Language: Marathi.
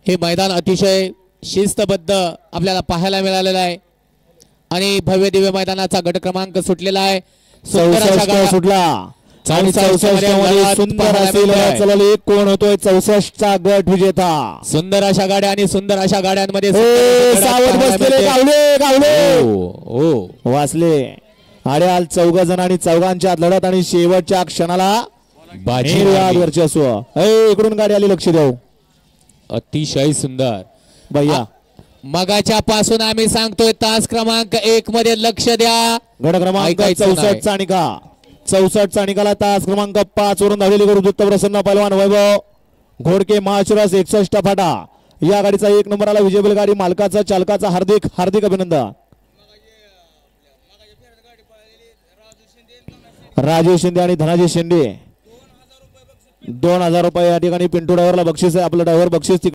हे मैदान अतिशय शिस्तबद्ध आपल्याला पाहायला मिळालेलं आहे आणि भव्य दिव्य मैदानाचा गट क्रमांक सुटलेला आहे. सुंदर अशा 64 गाड्या सुटला आणि 64 मध्ये सुंदर असेल चला कोण होतोय 64 चा गट विजेता. सुंदर अशा गाड्या आणि सुंदर अशा गाड्यांमध्ये सावध बसलेले गावले गावले हो वाचले. आड्याल 4 जण आणि 4 लढत आणि शेवटच्या क्षणाला बाजी वर्चस्व. इकडून गाडी आली लक्ष देऊ. अतिशय सुंदर भैया मगाच्या पासून आम्ही सांगतोय तास क्रमांक 1 मध्ये लक्ष द्या. गट क्रमांक 64 चा निकाल 64 चा निकाला तास क्रमांक 5 वरून धावलेली गुरुदत्त प्रसन्न पहलवान वैभव घोडके महाशिरास 61 फाटा या गाडीचा 1 नंबर आला. विजेबल गाडी मालकाचा चालकाचा हार्दिक हार्दिक अभिनंदन. राजेश शिंदे आणि धनाजी शिंदे 2000 रुपये या ठिकाणी पिंटू ड्रायव्हरला बक्षीस आहे. आपलं ड्रायव्हर बक्षीस